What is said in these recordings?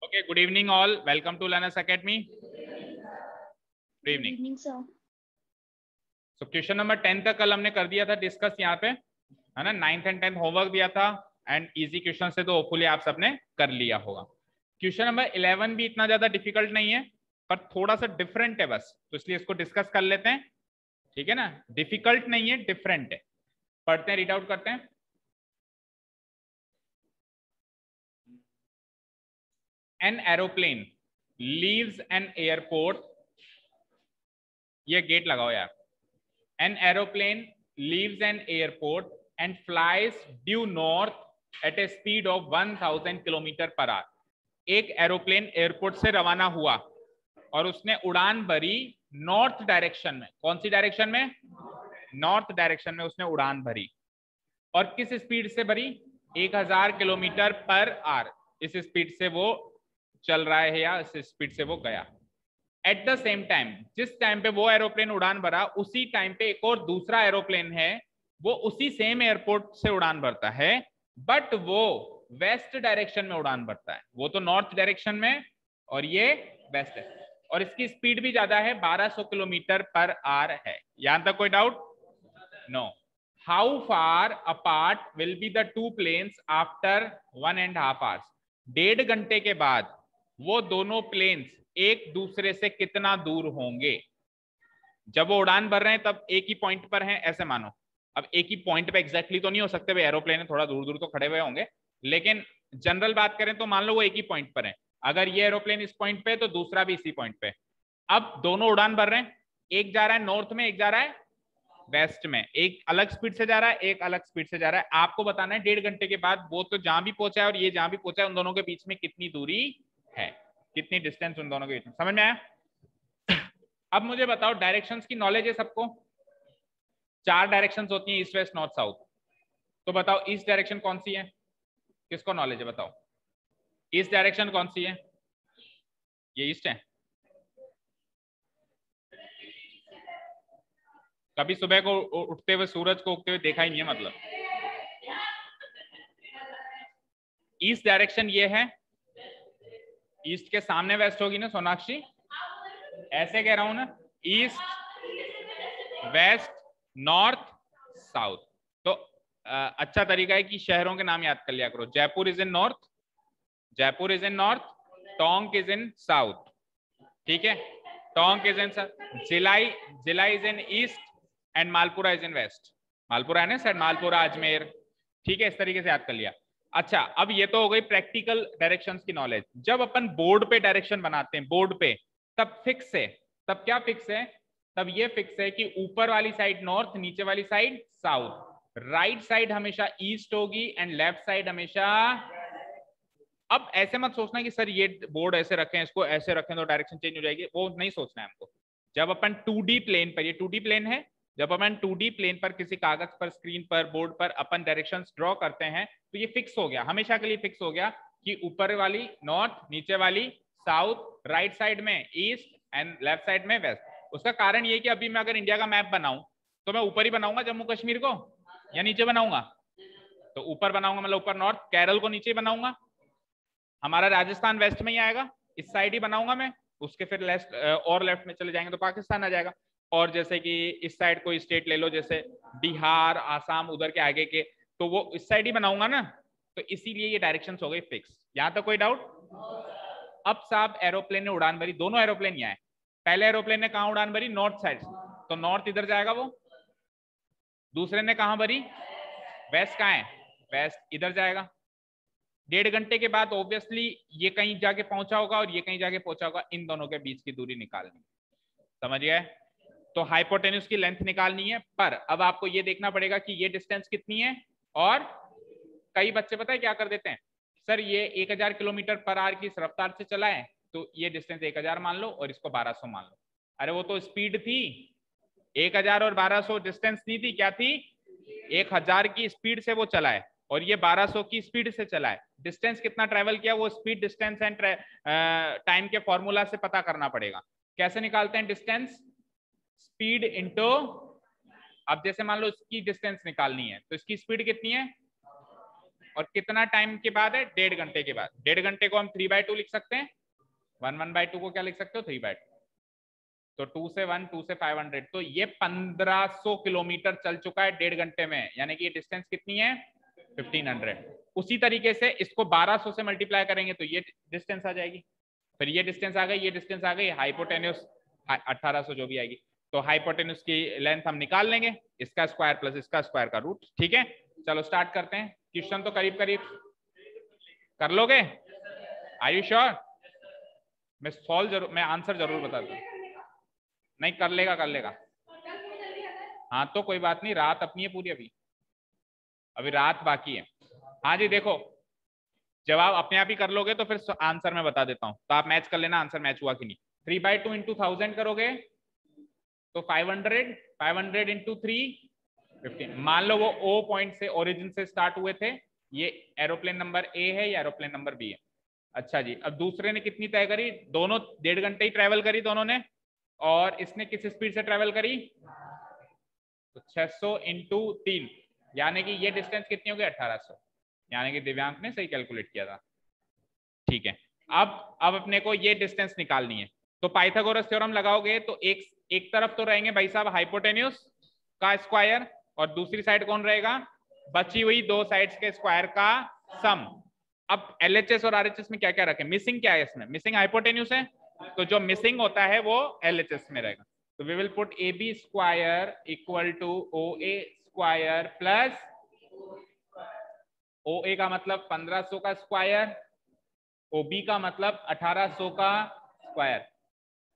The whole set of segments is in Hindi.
Okay, good evening all. Welcome to Learners Academy. Good evening. Good evening, sir. So question number 10 तक कल हमने कर दिया था डिस्कस यहाँ पे, है ना। 9th एंड 10th होमवर्क दिया था एंड इजी क्वेश्चन से तो होपफुली आप सबने कर लिया होगा। क्वेश्चन नंबर 11 भी इतना ज्यादा डिफिकल्ट नहीं है पर थोड़ा सा डिफरेंट है बस, तो इसलिए इसको डिस्कस कर लेते हैं, ठीक है ना। डिफिकल्ट नहीं है, डिफरेंट है। पढ़ते हैं, रीड आउट करते हैं। An aeroplane leaves an airport, ये गेट लगाओ यार। An aeroplane leaves an airport and flies due north at a speed of 1000 kilometre per hour. एक एरोप्लेन एयरपोर्ट से रवाना हुआ और उसने उड़ान भरी नॉर्थ डायरेक्शन में। कौन सी डायरेक्शन में? नॉर्थ डायरेक्शन में उसने उड़ान भरी। और किस स्पीड से भरी? 1000 किलोमीटर पर आवर। इस स्पीड से वो चल रहा है या इस स्पीड से वो गया। एट द सेम टाइम, जिस टाइम पे वो एरोप्लेन उड़ान भरा उसी टाइम पे एक और दूसरा एरोप्लेन है, वो उसी सेम एयरपोर्ट से उड़ान भरता है, बट वो वेस्ट डायरेक्शन में उड़ान भरता है। वो तो नॉर्थ डायरेक्शन में और ये वेस्ट है, और इसकी स्पीड भी ज्यादा है, 1200 किलोमीटर पर आवर है। यहां तक कोई doubt? No. How far apart will be the two planes after 1.5 hours? 1.5 घंटे के बाद वो दोनों प्लेन्स एक दूसरे से कितना दूर होंगे? जब वो उड़ान भर रहे हैं तब एक ही पॉइंट पर हैं, ऐसे मानो। अब एक ही पॉइंट पे एग्जैक्टली तो नहीं हो सकते भाई, एरोप्लेन है, थोड़ा दूर दूर तो खड़े हुए होंगे, लेकिन जनरल बात करें तो मान लो वो एक ही पॉइंट पर है। अगर ये एरोप्लेन इस पॉइंट पे तो दूसरा भी इसी पॉइंट पे। अब दोनों उड़ान भर रहे हैं, एक जा रहा है नॉर्थ में, एक जा रहा है वेस्ट में। एक अलग स्पीड से जा रहा है, एक अलग स्पीड से जा रहा है। आपको बताना है 1.5 घंटे के बाद वो तो जहां भी पहुंचा है और ये जहां भी पहुंचा है, उन दोनों के बीच में कितनी दूरी है, कितनी डिस्टेंस उन दोनों के बीच में। समझ में आया? अब मुझे बताओ, डायरेक्शंस की नॉलेज है सबको? 4 डायरेक्शंस होती हैं, ईस्ट वेस्ट नॉर्थ साउथ। तो बताओ ईस्ट डायरेक्शन कौन सी है? किसको नॉलेज है बताओ? ईस्ट डायरेक्शन कौन सी है? ये ईस्ट है। कभी सुबह को उठते हुए सूरज को उगते हुए देखा ही नहीं है मतलब। ईस्ट डायरेक्शन ये है। ईस्ट के सामने वेस्ट होगी ना सोनाक्षी? ऐसे कह रहा हूं ना, ईस्ट वेस्ट नॉर्थ साउथ। तो अच्छा तरीका है कि शहरों के नाम याद कर लिया करो। Jaipur is in north, Jaipur is in north, Tonk is in south, ठीक है। टोंक इज इन साउथ, जिलाई, जिलाई is in east and Malpura is in west. Malpura है ना सर, मालपुरा अजमेर, ठीक है। इस तरीके से याद कर लिया। अच्छा, अब ये तो हो गई प्रैक्टिकल डायरेक्शंस की नॉलेज। जब अपन बोर्ड पे डायरेक्शन बनाते हैं, बोर्ड पे, तब फिक्स है। तब क्या फिक्स है? तब ये फिक्स है कि ऊपर वाली साइड नॉर्थ, नीचे वाली साइड साउथ। राइट साइड हमेशा ईस्ट होगी एंड लेफ्ट साइड हमेशा। अब ऐसे मत सोचना कि सर ये बोर्ड ऐसे रखें, इसको ऐसे रखें तो डायरेक्शन चेंज हो जाएगी, वो नहीं सोचना है हमको। जब अपन 2D प्लेन पर, ये 2D प्लेन है, जब अपन 2D प्लेन पर किसी कागज पर, स्क्रीन पर, बोर्ड पर अपन डायरेक्शंस ड्रॉ करते हैं, तो ये फिक्स हो गया, हमेशा के लिए फिक्स हो गया कि ऊपर वाली नॉर्थ, नीचे वाली साउथ, राइट साइड में ईस्ट एंड लेफ्ट साइड में वेस्ट। उसका कारण ये कि अभी मैं अगर इंडिया का मैप बनाऊं तो मैं ऊपर ही बनाऊंगा जम्मू कश्मीर को, या नीचे बनाऊंगा? तो ऊपर बनाऊंगा, मतलब ऊपर नॉर्थ, केरल को नीचे ही बनाऊंगा। हमारा राजस्थान वेस्ट में ही आएगा, इस साइड ही बनाऊंगा मैं। उसके फिर लेफ्ट और लेफ्ट में चले जाएंगे तो पाकिस्तान आ जाएगा। और जैसे कि इस साइड कोई स्टेट ले लो, जैसे बिहार, आसाम, उधर के आगे के, तो वो इस साइड ही बनाऊंगा ना। तो इसीलिए ये डायरेक्शंस हो गई फिक्स। यहां तक कोई डाउट? अब साहब एरोप्लेन ने उड़ान भरी, दोनों एरोप्लेन यहाँ है। पहले एरोप्लेन ने कहा उड़ान भरी? नॉर्थ साइड, तो नॉर्थ इधर जाएगा वो। दूसरे ने कहा भरी? वेस्ट कहाँ है? वेस्ट इधर जाएगा। 1.5 घंटे के बाद ऑब्वियसली ये कहीं जाके पहुंचा होगा और ये कहीं जाके पहुंचा होगा, इन दोनों के बीच की दूरी निकालनी। समझ गए? तो हाइपोटेन्यूज की लेंथ निकालनी है, पर अब आपको ये देखना पड़ेगा कि ये डिस्टेंस कितनी है। और कई बच्चे पता है क्या कर देते हैं, सर ये 1000 किलोमीटर पर आवर की रफ्तार से चला है तो ये डिस्टेंस 1000 मान लो और इसको 1200 मान लो। अरे वो तो स्पीड थी, 1000 और 1200 डिस्टेंस नहीं थी, क्या थी? 1000 की स्पीड से वो चला है और ये 1200 की स्पीड से चला है। डिस्टेंस कितना ट्रेवल किया, वो स्पीड, डिस्टेंस एंड टाइम के फॉर्मूला से पता करना पड़ेगा। कैसे निकालते हैं डिस्टेंस? स्पीड इनटू, अब जैसे मान लो इसकी डिस्टेंस निकालनी है तो इसकी स्पीड कितनी है? और कितना टाइम के बाद है, 1.5 घंटे के बाद। 1.5 घंटे को हम 3/2 लिख सकते हैं, 1/2 को क्या लिख सकते हो, 3/2। तो 2 से 1, 2 से 500, तो ये 1500 किलोमीटर चल चुका है 1.5 घंटे में, यानी कि ये डिस्टेंस कितनी है, 1500। उसी तरीके से इसको 1200 से मल्टीप्लाई करेंगे तो ये डिस्टेंस आ जाएगी, फिर ये डिस्टेंस आ गई, ये डिस्टेंस आ गई, हाइपोटेन्यूस 1800 जो भी आएगी। तो हाइपोटेन्यूस की लेंथ हम निकाल लेंगे, इसका स्क्वायर प्लस इसका स्क्वायर का रूट। ठीक है, चलो स्टार्ट करते हैं। क्वेश्चन तो करीब करीब कर लोगे, आर यू श्योर? मैं आंसर जरूर बता दूं। नहीं, कर लेगा कर लेगा। हाँ तो कोई बात नहीं, रात अपनी है पूरी, अभी रात बाकी है। हाँ जी, देखो जवाब अपने आप ही कर लोगे तो फिर आंसर मैं बता देता हूँ, तो आप मैच कर लेना आंसर मैच हुआ कि नहीं। 3/2 इंटू 1000 करोगे तो 500, 500 इंटू 3 15। मान लो वो ओ पॉइंट से, ओरिजिन से स्टार्ट हुए थे, ये एरोप्लेन नंबर ए है, या एरोप्लेन नंबर बी है। अच्छा जी, अब दूसरे ने कितनी तय करी, दोनों 1.5 घंटे ही ट्रेवल करी दोनों ने, और इसने किस स्पीड से ट्रेवल करी, तो 600 इंटू 3, यानी कि ये डिस्टेंस कितनी होगी, 1800, यानी कि दिव्यांग ने सही कैलकुलेट किया था। ठीक है, अब अपने को ये डिस्टेंस निकालनी है, तो पाइथागोरस थ्योरम लगाओगे तो एक तरफ तो रहेंगे भाई साहब हाइपोटेन्यूस का स्क्वायर, और दूसरी साइड कौन रहेगा, बची हुई दो साइड्स के स्क्वायर का सम। अब एलएचएस और आरएचएस में क्या क्या रखें, मिसिंग क्या है इसमें, मिसिंग हाइपोटेन्यूस है, तो जो मिसिंग होता है वो एलएचएस में रहेगा। तो we will put A B square equal to O A square plus O A का मतलब 1500 का स्क्वायर, ओ बी का मतलब 1800 का स्क्वायर।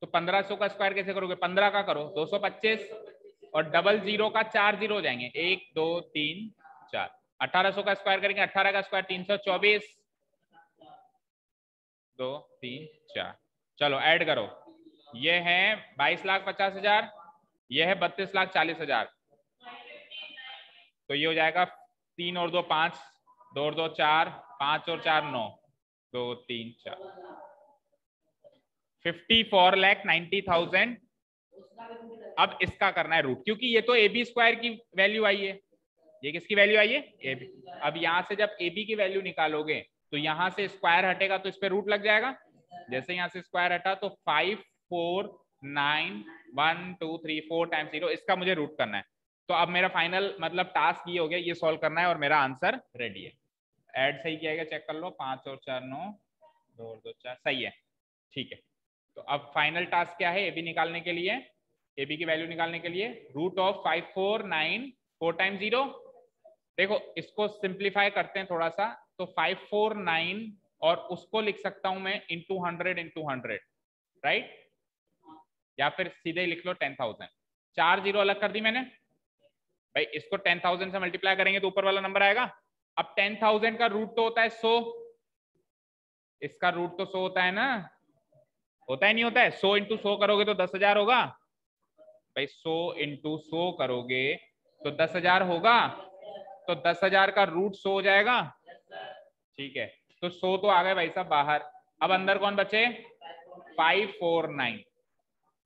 तो 1500 का स्क्वायर कैसे करोगे, 15 का करो 225, और डबल जीरो का 4 जीरो हो जाएंगे, 1 2 3 4। 1800 का स्क्वायर करेंगे, 18 का स्क्वायर 324, 2 3 4। चलो ऐड करो, ये है 22,50,000, ये है 32,40,000, तो ये हो जाएगा 3 और 2 5, 2 और 2 4, 5 और 4 9, 2 3 4, 54,90,000। अब इसका करना है रूट, क्योंकि ये तो ए बी स्क्वायर की वैल्यू आई है, ये किसकी वैल्यू आई है, ए बी। अब यहां से जब ए बी की वैल्यू निकालोगे तो यहां से स्क्वायर हटेगा तो इस पे रूट लग जाएगा, जैसे यहां से स्क्वायर हटा तो 5 4 9 1 2 3 4 टाइम्स 0, इसका मुझे रूट करना है। तो अब मेरा फाइनल मतलब टास्क ये हो गया, ये सॉल्व करना है और मेरा आंसर रेडी है। ऐड सही किया गया, चेक कर लो, 5 और 4 9, 2 और 2 4, सही है। ठीक है, तो अब फाइनल टास्क क्या है, ए बी निकालने के लिए, ए बी की वैल्यू निकालने के लिए रूट ऑफ 5 4 9 4 टाइम्स 0। देखो इसको सिंप्लीफाई करते हैं थोड़ा सा, तो 5 4 9 और उसको लिख सकता हूं मैं इंटू 100, राइट, या फिर सीधे ही लिख लो 10,000। 4 जीरो अलग कर दी मैंने भाई, इसको 10,000 से मल्टीप्लाई करेंगे तो ऊपर वाला नंबर आएगा। अब 10,000 का रूट तो होता है 100, इसका रूट तो 100 होता है ना, होता है नहीं होता है, 100 इंटू 100 करोगे तो 10,000 होगा भाई, 100 इंटू 100 करोगे तो 10,000 होगा, तो 10,000 का रूट 100 हो जाएगा। ठीक है, तो 100 तो आ गए भाई साहब बाहर, अब अंदर कौन बचे, 549।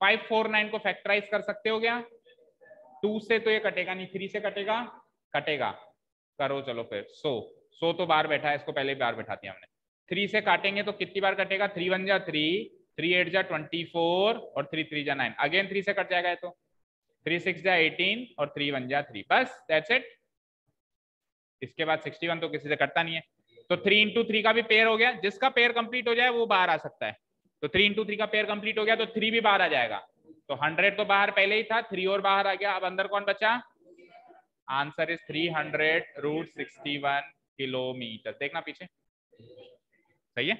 549 को फैक्टराइज कर सकते हो क्या, 2 से तो ये कटेगा नहीं, 3 से कटेगा, कटेगा, करो चलो फिर 100 तो बाहर बैठा है, इसको पहले बाहर बैठा दिया हमने। 3 से काटेंगे तो कितनी बार कटेगा, 3 1 जा 3, 3 8 जा 24, और 3 3 जा 9, अगेन 3 से कट जाएगा, तो 3 6 जा 18, और 3 1 जा 3, बस दैट्स इट। इसके बाद 61 तो किसी से कटता नहीं है, तो 3 इंटू 3 का भी पेयर हो गया, जिसका पेयर कंप्लीट हो जाए वो बाहर आ सकता है। तो 3 इंटू 3 का पेयर कंप्लीट हो गया तो 3 भी बाहर आ जाएगा, तो 100 तो बाहर पहले ही था, 3 और बाहर आ गया। अब अंदर कौन बचा, आंसर इज 300√61 किलोमीटर। देखना पीछे, सही है,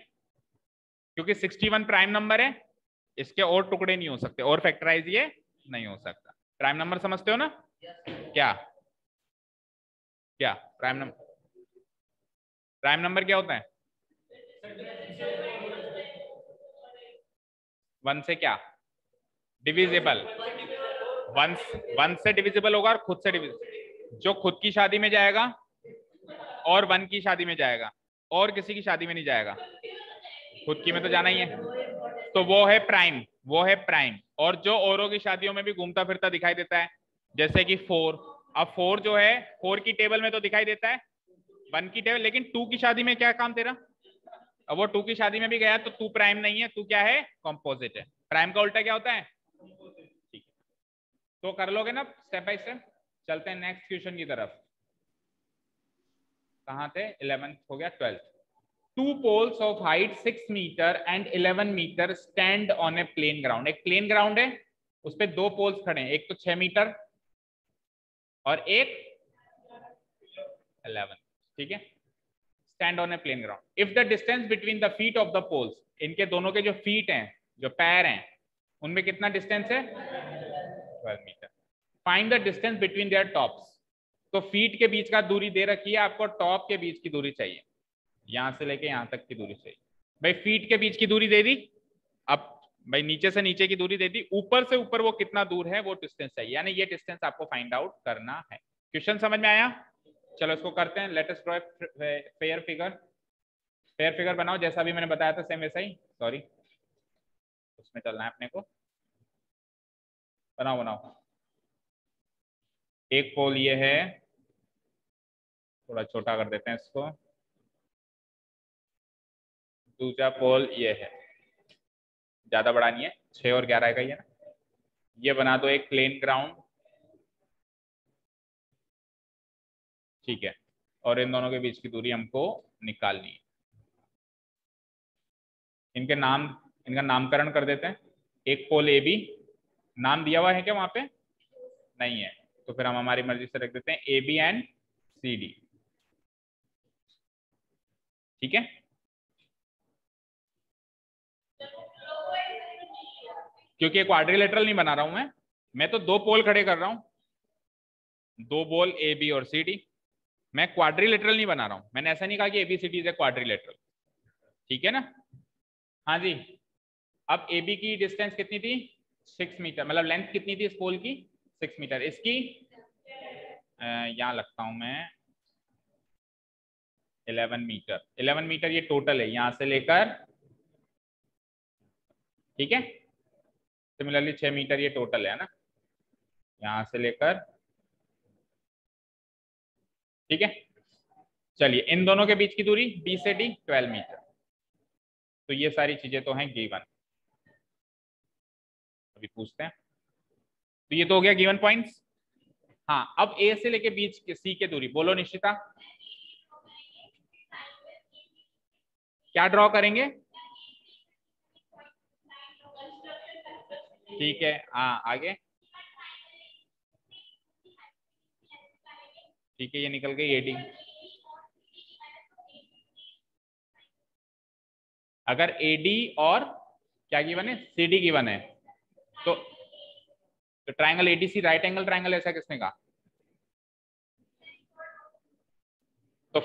क्योंकि 61 प्राइम नंबर है, इसके और टुकड़े नहीं हो सकते, और फैक्टराइज ये नहीं हो सकता। प्राइम नंबर समझते हो ना, क्या क्या प्राइम नंबर क्या होता है, 1 से क्या डिविजिबल, 1 से डिविजिबल होगा, और खुद से डिविजिबल, जो खुद की शादी में जाएगा और 1 की शादी में जाएगा, और किसी की शादी में नहीं जाएगा, खुद की में तो जाना ही है, तो वो है प्राइम, वो है प्राइम। और जो औरों की शादियों में भी घूमता फिरता दिखाई देता है, जैसे कि 4, अब 4 जो है 4 की टेबल में तो दिखाई देता है, 1 की टेबल, लेकिन 2 की शादी में क्या काम तेरा? अब वो 2 की शादी में भी गया तो तू प्राइम नहीं है, तू क्या है? कॉम्पोजिट है। प्राइम का उल्टा क्या होता है? ठीक है, तो कर लोगे ना स्टेप बाय स्टेप। चलते हैं नेक्स्ट क्वेश्चन की तरफ। कहाँ थे? 11th हो गया, 12th। Two poles of height 6 metre and 11 metre stand on a plane ground. एक प्लेन ग्राउंड है, उस पे दो पोल्स खड़े हैं, एक तो 6 मीटर और एक 11। ठीक है, stand on a plane ground. If the distance between the feet of the poles, इनके दोनों के जो फीट हैं, जो पैर हैं, उनमें कितना डिस्टेंस है? 12 metre. Find the distance between their tops. तो फीट के बीच का दूरी दे रखी है आपको, टॉप के बीच की दूरी चाहिए, यहां से लेके यहां तक की दूरी चाहिए। भाई फीट के बीच की दूरी दे दी, अब भाई नीचे से नीचे की दूरी दे दी, ऊपर से ऊपर वो कितना दूर है वो डिस्टेंस चाहिए, यानी ये डिस्टेंस आपको फाइंड आउट करना है। क्वेश्चन समझ में आया? चलो इसको करते हैं। Let us draw fair figure. Fair figure बनाओ, जैसा भी मैंने बताया था सेम वैसा ही, सॉरी उसमें चलना है अपने को। बनाओ बनाओ। एक पोल ये है, थोड़ा छोटा कर देते हैं इसको। दूसरा पोल ये है, ज्यादा बड़ा नहीं है, 6 और 11 का ही है ना। ये बना दो एक प्लेन ग्राउंड, ठीक है, और इन दोनों के बीच की दूरी हमको निकालनी है। इनके नाम, इनका नामकरण कर देते हैं। एक पोल ए बी, नाम दिया हुआ है क्या वहां पे? नहीं है, तो फिर हम हमारी मर्जी से रख देते हैं A B and C D. ठीक है, क्योंकि क्वाड्रिलेटरल नहीं बना रहा हूं मैं तो दो पोल खड़े कर रहा हूं, दो पोल ए बी और सी डी। मैं क्वाड्रिलेटरल नहीं बना रहा हूं, मैंने ऐसा नहीं कहा कि एबीसीडी इज ए क्वाड्रिलेटरल। ठीक है ना? हाँ जी। अब ए बी की डिस्टेंस कितनी थी? 6 मीटर, मतलब लेंथ कितनी थी इस पोल की? 6 मीटर। इसकी यहाँ लगता हूं मैं 11 मीटर। 11 मीटर ये टोटल है, यहां से लेकर, ठीक है। सिमिलरली 6 मीटर ये टोटल है ना, यहां से लेकर, ठीक है। चलिए, इन दोनों के बीच की दूरी बी से डी 12 मीटर। तो ये सारी चीजें तो हैं गिवन। अभी पूछते हैं, तो ये तो हो गया गिवन पॉइंट्स। हाँ, अब ए से लेके बीच सी के दूरी बोलो निश्चिता, क्या ड्रॉ करेंगे? ठीक है, हाँ आगे। ठीक है, ये निकल गई एडी। अगर एडी और क्या गिवन है? सीडी गिवन है, तो triangle ADC right angle triangle, ऐसा किसने कहा? तो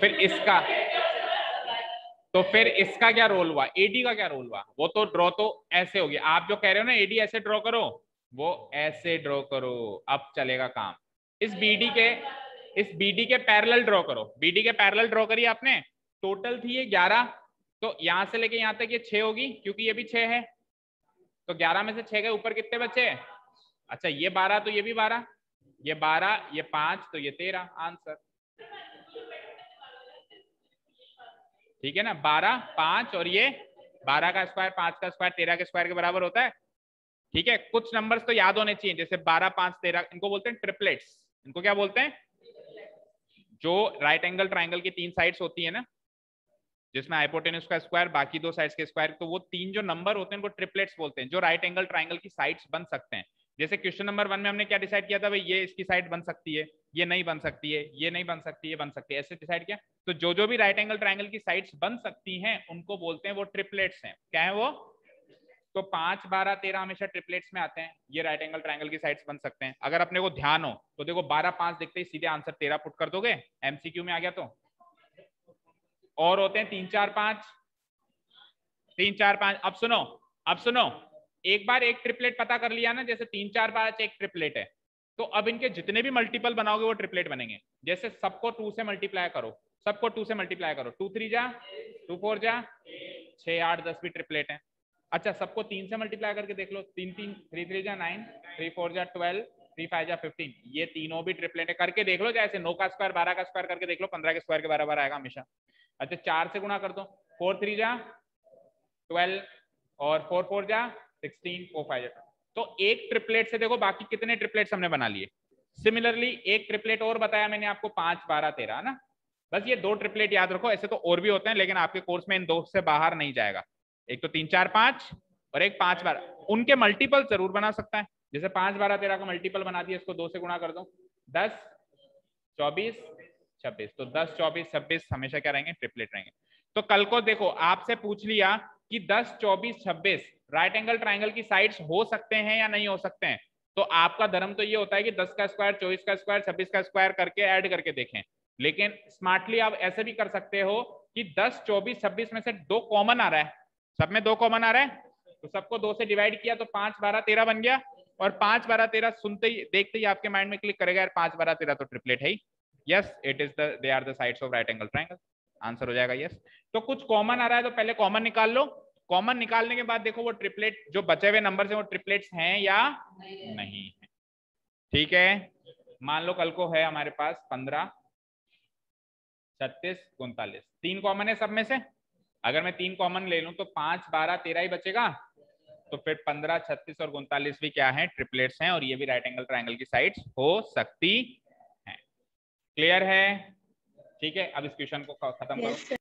फिर इसका क्या रोल हुआ? एडी का क्या रोल हुआ? वो तो ड्रॉ तो ऐसे हो गया, आप जो कह रहे हो ना एडी ऐसे ड्रॉ करो, वो ऐसे ड्रॉ करो, अब चलेगा काम। इस बीडी के पैरेलल ड्रॉ करो, बीडी के पैरेलल ड्रॉ करिए आपने। टोटल थी ये 11, तो यहां से लेके यहां तक ये 6 होगी, क्योंकि ये भी 6 है, तो 11 में से 6 के ऊपर कितने बचे? अच्छा ये 12, तो ये भी 12, ये 12, ये 5, तो ये 13। आंसर ठीक है ना, 12, 5 और ये 12 का स्क्वायर, 5 का स्क्वायर 13 के स्क्वायर के बराबर होता है। ठीक है, कुछ नंबर्स तो याद होने चाहिए, जैसे 12, 5, 13, इनको बोलते हैं ट्रिपलेट्स। इनको क्या बोलते हैं? जो राइट एंगल ट्राइंगल की 3 साइड्स होती है ना, जिसमें हाइपोटेन्यूज का स्क्वायर बाकी 2 साइड्स के स्क्वायर, तो वो 3 जो नंबर होते हैं उनको ट्रिपलेट्स बोलते हैं, जो राइट एंगल ट्राइंगल की साइड्स बन सकते हैं। जैसे क्वेश्चन नंबर 1 में हमने क्या डिसाइड किया था? भाई ये इसकी साइड बन सकती है, ये नहीं बन सकती है, ये नहीं बन सकती है, बन सकती है, ऐसे डिसाइड किया। तो जो भी राइट एंगल ट्राइंगल की साइड्स बन सकती हैं उनको बोलते हैं वो ट्रिपलेट्स हैं। क्या है वो? तो 5, 12, 13 हमेशा ट्रिपलेट्स में आते हैं, ये राइट एंगल ट्राइंगल की साइड्स बन सकते हैं। अगर अपने को ध्यान हो तो देखो 12, 5 देखते ही सीधे आंसर 13 पुट कर दोगे, एमसीक्यू में आ गया। तो और होते हैं 3, 4, 5, 3, 4, 5। अब सुनो, एक बार एक ट्रिपलेट पता कर लिया ना, जैसे 3, 4, 5 एक ट्रिपलेट है, तो अब इनके जितने भी मल्टीपल बनाओगे वो ट्रिपलेट बनेंगे। जैसे सबको 2 से मल्टीप्लाई करो, सबको 2 से मल्टीप्लाई करो, 2 3 जा 2 4 जा 6 8 10 भी ट्रिपलेट है। अच्छा सबको 3 से मल्टीप्लाई करके देख लो, 3 3 3 3 जा 9, 3 4 जा 12, 3 5 जा 15, ये तीनों भी ट्रिपलेट है। करके देख लो, जैसे 9 का स्क्वायर 12 का स्क्वायर करके देख लो, 15 के स्क्वायर के बराबर आएगा हमेशा। अच्छा 4 से गुणा कर दो, 4 3 जा 12 और 4 4 जा 16, 4 5 जा। तो एक ट्रिपलेट से देखो बाकी कितने ट्रिपलेट्स हमने बना लिए। सिमिलरली एक ट्रिपलेट और बताया मैंने आपको, 5 12 13 ना। बस ये 2 ट्रिपलेट याद रखो, ऐसे तो और भी होते हैं लेकिन आपके कोर्स में इन 2 से बाहर नहीं जाएगा। एक तो 3 4 5 और एक 5 12, उनके मल्टीपल जरूर बना सकता है। जैसे 5 12 13 का मल्टीपल बना दिया, इसको 2 से गुणा कर दो, 10 24 26, तो 10 24 26 हमेशा क्या रहेंगे, ट्रिपलेट रहेंगे। तो कल को देखो आपसे पूछ लिया कि 10 24 26 राइट एंगल ट्राइंगल की साइड्स हो सकते हैं या नहीं हो सकते हैं, तो आपका धर्म तो ये होता है कि 10 का स्क्वायर 24 का स्क्वायर 26 का स्क्वायर करके ऐड करके देखें। लेकिन स्मार्टली आप ऐसे भी कर सकते हो कि 10 24 26 में से 2 कॉमन आ रहा है, सब में 2 कॉमन आ रहा है, तो सबको 2 से डिवाइड किया तो 5 12 13 बन गया। और 5 12 13 सुनते ही देखते ही आपके माइंड में क्लिक करेगा यार 5 12 13 तो ट्रिपलेट है ही। Yes it is the they are the sides of right angle triangle, answer हो जाएगा यस। तो कुछ कॉमन आ रहा है तो पहले कॉमन निकाल लो, कॉमन निकालने के बाद देखो वो ट्रिपलेट जो बचे हुए नंबर से वो ट्रिपलेट्स हैं या नहीं है। ठीक है, मान लो कल को है हमारे पास 15 36 39, 3 कॉमन है सब में से। अगर मैं 3 कॉमन ले लूं तो 5 12 13 ही बचेगा, तो फिर 15 36 और 39 भी क्या है, ट्रिपलेट्स हैं, और ये भी राइट एंगल ट्रायंगल की साइड्स हो सकती हैं। क्लियर है? ठीक है, अब इस क्वेश्चन को खत्म करो।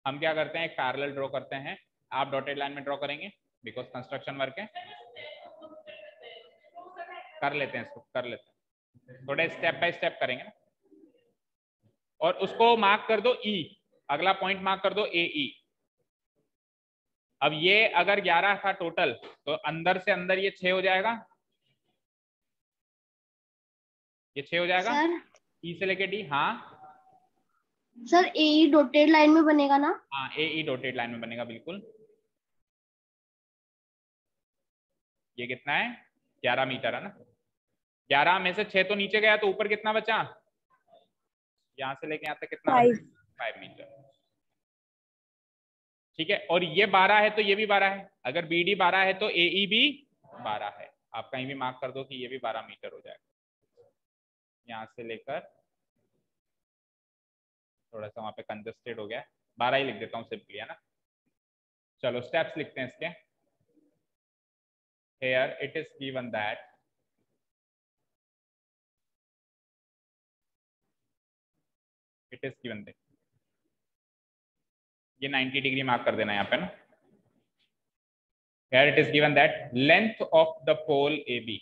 हम क्या करते हैं, एक पैरेलल ड्रॉ करते हैं, आप डॉटेड लाइन में ड्रॉ करेंगे बिकॉज कंस्ट्रक्शन वर्क है। कर लेते हैं इसको, कर लेते हैं, थोड़े स्टेप बाय स्टेप करेंगे ना। और उसको मार्क कर दो ई, अगला पॉइंट मार्क कर दो ए ई। अब ये अगर 11 था टोटल तो अंदर से अंदर ये 6 हो जाएगा, ये 6 हो जाएगा सर। ई से लेके डी। हाँ सर ए डॉटेड लाइन में बनेगा ना? हाँ ए ई डॉटेड लाइन में बनेगा बिल्कुल। ये कितना है, 11 मीटर है ना। 11 में से 6 तो नीचे गया तो ऊपर कितना बचा, यहां से लेके यहां तक कितना बचा, 5 मीटर। ठीक है, और ये 12 है तो ये भी 12 है, अगर बी डी 12 है तो ए ई भी 12 है। आप कहीं भी मार्क कर दो कि ये भी 12 मीटर हो जाएगा। यहां से लेकर थोड़ा सा वहां पे कंजस्टेड हो गया, 12 ही लिख देता हूँ सिंपली, है ना। चलो स्टेप्स लिखते हैं इसके। Here it is given that ये 90 डिग्री मार्क कर देना यहाँ पे ना। Here it is given that length of the pole AB,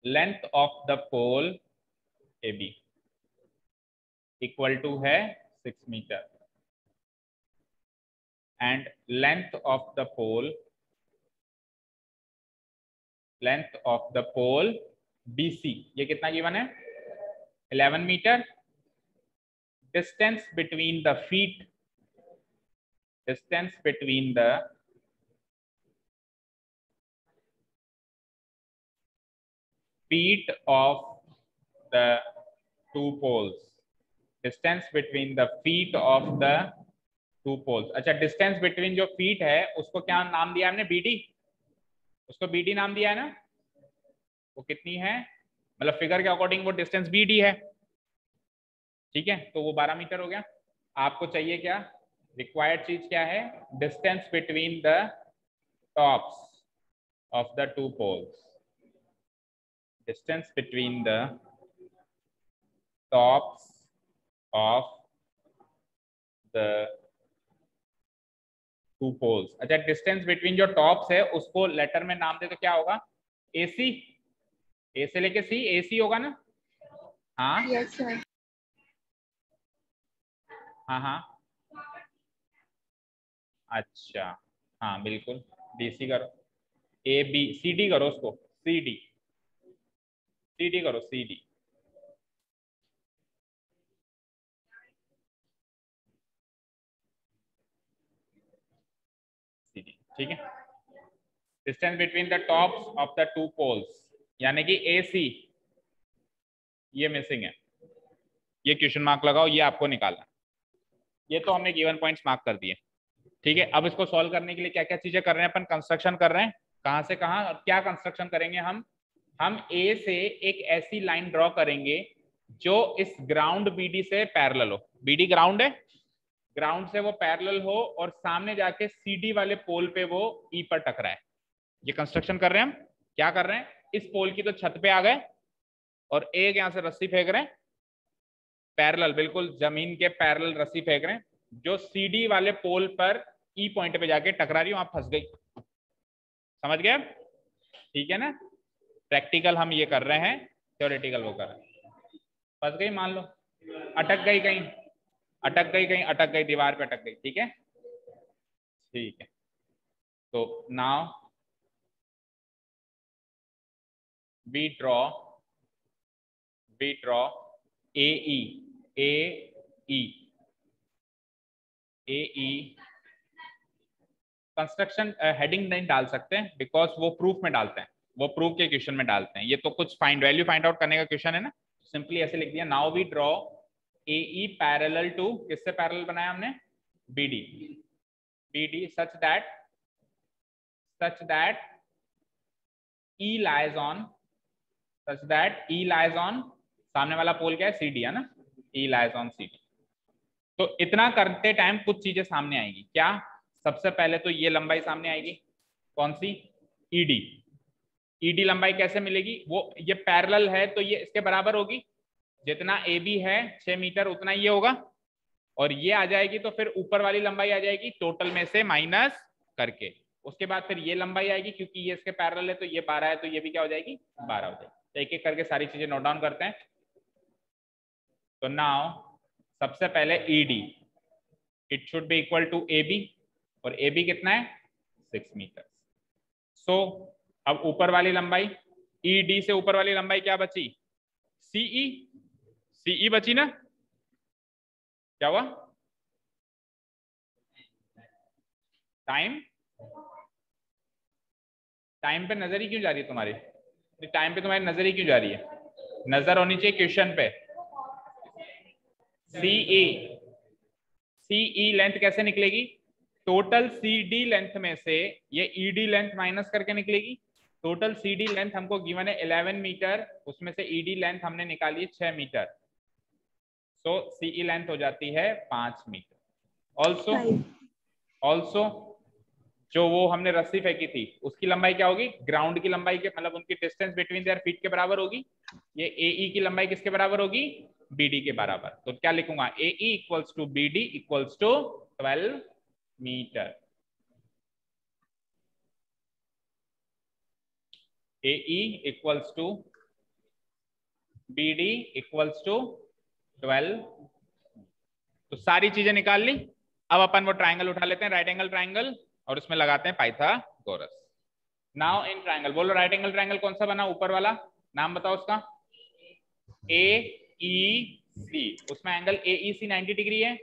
length of the pole AB equal to है 6 metre and length of the pole BC ये कितना गिवन है, 11 metre. distance between the feet of the two poles, distance between the feet of the two poles। अच्छा डिस्टेंस बिटवीन जो फीट है उसको क्या नाम दिया हमने, बीडी, उसको बीडी नाम दिया है ना। वो कितनी है, मतलब फिगर के अकॉर्डिंग वो डिस्टेंस बीडी है। ठीक है, तो वो 12 मीटर हो गया। आपको चाहिए क्या, रिक्वायर्ड चीज क्या है, distance between the tops of the two poles, distance between the tops of the two poles. अच्छा डिस्टेंस बिटवीन जो टॉप्स है उसको लेटर में नाम दे तो क्या होगा, एसी, ए से लेके सी, एसी होगा ना। हाँ यस सर। हाँ हाँ अच्छा हाँ बिल्कुल, डीसी करो, ए बी सी डी करो, उसको सी डी, सी डी करो, सी डी। ठीक है, distance between the tops of the two poles यानी कि ए सी, ये मिसिंग है, ये क्वेश्चन मार्क लगाओ, ये आपको निकालना। ये तो हमने गिवन पॉइंट्स मार्क कर दिए। ठीक है, अब इसको सॉल्व करने के लिए क्या क्या चीजें कर रहे हैं अपन, कंस्ट्रक्शन कर रहे हैं। कहां से कहां, और क्या कंस्ट्रक्शन करेंगे हम ए से एक ऐसी लाइन ड्रॉ करेंगे जो इस ग्राउंड बीडी से पैरेलल हो। बीडी ग्राउंड है, ग्राउंड से वो पैरेलल हो और सामने जाके सीडी वाले पोल पे वो ई पर टकराए। ये कंस्ट्रक्शन कर रहे हैं हम। क्या कर रहे हैं, इस पोल की तो छत पे आ गए और एक यहां से रस्सी फेंक रहे हैं पैरेलल, बिल्कुल जमीन के पैरेलल रस्सी फेंक रहे हैं जो सीडी वाले पोल पर ई पॉइंट पे जाके टकरा रही, वहां फंस गई। समझ गए? ठीक है ना। प्रैक्टिकल हम ये कर रहे हैं, थ्योरेटिकल वो कर रहे हैं। फंस गई, मान लो अटक गई कहीं, अटक गई कहीं, अटक गई दीवार पे अटक गई। ठीक है, ठीक है। तो now we draw AE construction heading नहीं डाल सकते बिकॉज वो प्रूफ में डालते हैं, वो प्रूफ के क्वेश्चन में डालते हैं। ये तो कुछ वैल्यू फाइंड आउट करने का क्वेश्चन है ना, सिंपली ऐसे लिख दिया। Now we draw AE parallel to, किससे पैरेलल बनाया हमने, BD such that E lies on, सामने वाला पोल क्या है, CD है ना, E lies on CD। तो इतना करते टाइम कुछ चीजें सामने आएगी। क्या, सबसे पहले तो ये लंबाई सामने आएगी, कौन सी, ED लंबाई कैसे मिलेगी, वो ये पैरेलल है तो ये इसके बराबर होगी, जितना AB है 6 मीटर उतना ये होगा, और ये आ जाएगी तो फिर ऊपर वाली लंबाई आ जाएगी टोटल में से माइनस करके। उसके बाद फिर ये लंबाई आएगी, क्योंकि ये इसके पैरेलल है तो ये 12 है, तो ये भी क्या हो जाएगी, 12 हो जाएगी। तो एक एक करके सारी चीजें नोट डाउन करते हैं। तो नाउ सबसे पहले ED it should be equal to AB, और AB कितना है, 6 मीटर। सो अब ऊपर वाली लंबाई, ED से ऊपर वाली लंबाई क्या बची, CE बची ना, क्या हुआ, टाइम पे नजर ही क्यों जा रही है तुम्हारी, टाइम पे तुम्हारी नजर ही क्यों जा रही है, नजर होनी चाहिए क्वेश्चन पे। CE लेंथ कैसे निकलेगी, टोटल CD लेंथ में से ये ED लेंथ माइनस करके निकलेगी। टोटल CD लेंथ हमको गिवन है 11 मीटर, उसमें से ED लेंथ हमने निकाली 6 मीटर, सो CE लेंथ हो जाती है 5 मीटर। ऑल्सो जो वो हमने रस्सी फेंकी थी उसकी लंबाई क्या होगी, ग्राउंड की लंबाई के, मतलब उनकी डिस्टेंस बिटवीन देयर फीट के बराबर होगी। ये AE की लंबाई किसके बराबर होगी, BD के बराबर। तो क्या लिखूंगा, AE equals to BD equals to 12 मीटर। AE equals to BD equals to 12। तो सारी चीजें निकाल ली। अब अपन वो ट्राइंगल उठा लेते हैं, राइट एंगल ट्राइंगल, और उसमें लगाते हैं पाइथागोरस। नाउ इन ट्राइंगल, बोलो राइट एंगल ट्राइंगल कौन सा बना, ऊपर वाला नाम बताओ उसका, AEC। उसमें एंगल AEC 90 डिग्री है?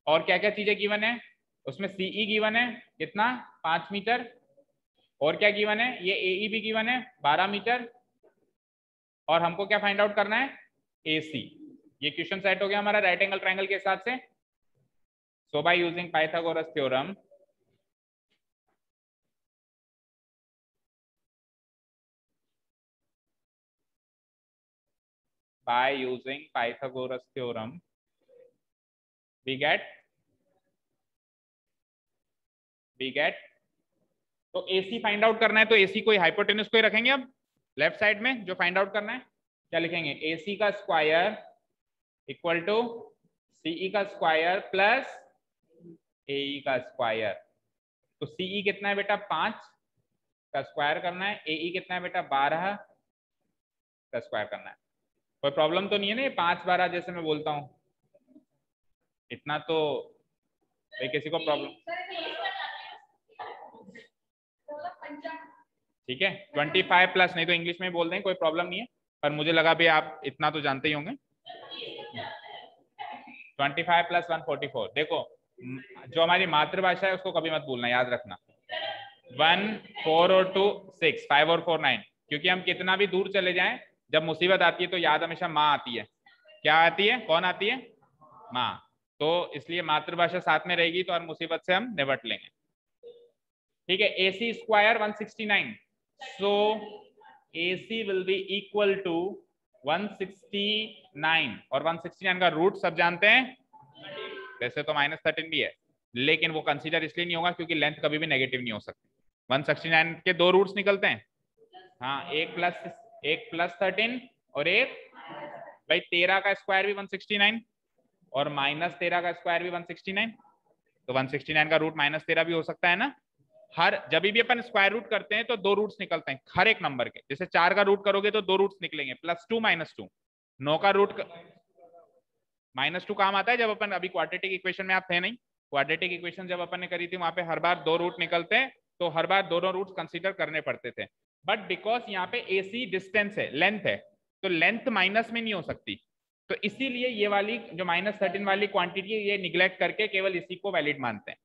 और क्या क्या चीजें गिवन है उसमें, CE गिवन है कितना, 5 मीटर, और क्या गिवन है, ये AE भी गिवन है 12 मीटर, और हमको क्या फाइंड आउट करना है, AC। ये क्वेश्चन सेट हो गया हमारा राइट एंगल ट्राइंगल के हिसाब से। So by using Pythagoras theorem, we get तो AC फाइंड आउट करना है तो AC को हाइपोटेन्यूज को ही रखेंगे। अब लेफ्ट साइड में जो फाइंड आउट करना है क्या लिखेंगे, AC का स्क्वायर इक्वल टू CE का स्क्वायर प्लस AE का स्क्वायर। तो CE कितना है बेटा, 5 का स्क्वायर करना है, AE कितना है बेटा, 12 का स्क्वायर करना है। कोई प्रॉब्लम तो नहीं है ना, ये 5 12 जैसे मैं बोलता हूँ, इतना तो किसी को प्रॉब्लम, ठीक है। 25 प्लस, नहीं तो इंग्लिश में बोल दें, कोई प्रॉब्लम नहीं है, पर मुझे लगा भी आप इतना तो जानते ही होंगे। 25 प्लस 144। देखो जो हमारी मातृभाषा है उसको कभी मत भूलना, याद रखना। 1 4 और 2 6, 5 और 4 9, क्योंकि हम कितना भी दूर चले जाएं जब मुसीबत आती है तो याद हमेशा माँ आती है। क्या आती है, कौन आती है, माँ। तो इसलिए मातृभाषा साथ में रहेगी तो हर मुसीबत से हम निपट लेंगे। ठीक है, AC square 169, so AC will be equal to 169, और 169 का रूट सब जानते हैं, वैसे तो -13 भी है, लेकिन वो कंसीडर इसलिए नहीं होगा क्योंकि लेंथ कभी भी नेगेटिव नहीं हो सकती। 169 के दो रूट्स निकलते हैं, हाँ, एक प्लस 13 और एक, भाई 13 का स्क्वायर भी 169 और -13 का स्क्वायर भी 169, तो 169 का रूट -13 भी हो सकता है ना। हर जब भी अपन स्क्वायर रूट करते हैं तो दो रूट्स निकलते हैं हर एक नंबर के, जैसे 4 का रूट करोगे तो दो रूट्स निकलेंगे, +2 -2। 9 का रूट -2 काम आता है जब अपन, अभी क्वाड्रेटिक इक्वेशन में आप थे नहीं, क्वाड्रेटिक इक्वेशन जब अपन ने करी थी वहां पे हर बार दो रूट निकलते हैं, तो हर बार दोनों रूट्स कंसीडर करने पड़ते थे। बट बिकॉज यहाँ पे AC डिस्टेंस है, लेंथ है, तो लेंथ माइनस में नहीं हो सकती, तो इसीलिए ये वाली जो -13 वाली क्वांटिटी है ये निग्लेक्ट करके केवल इसी को वैलिड मानते हैं,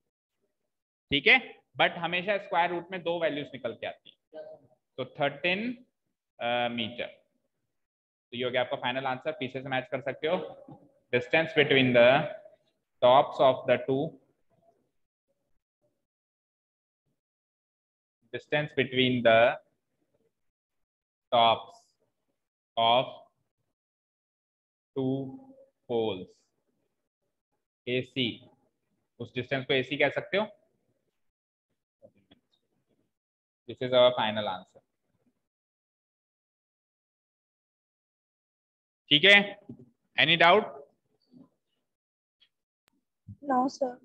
ठीक है। बट हमेशा स्क्वायर रूट में दो वैल्यूज निकल के आती है, तो 13 मीटर। तो ये हो गया आपका फाइनल आंसर, पीछे से मैच कर सकते हो। Distance between the tops of the two, distance between the tops of two poles AC, उस डिस्टेंस को AC कह सकते हो। This is our final answer, ठीक है। Any doubt? No sir.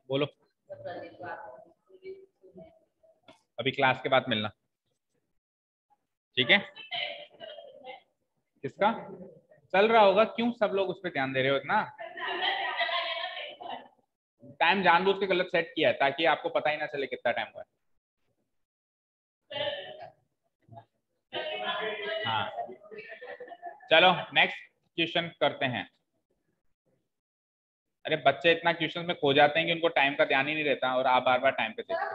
बोलो, अभी क्लास के बाद मिलना, ठीक है। किसका चल रहा होगा, क्यों सब लोग उस पर ध्यान दे रहे हो इतना? टाइम जानबूझ के गलत सेट किया है ताकि आपको पता ही ना चले कितना टाइम हुआ है। हाँ, चलो नेक्स्ट क्वेश्चन करते हैं। अरे बच्चे इतना क्वेश्चन में खो जाते हैं कि उनको टाइम का ध्यान ही नहीं रहता, और आप बार बार टाइम पे देखते हैं।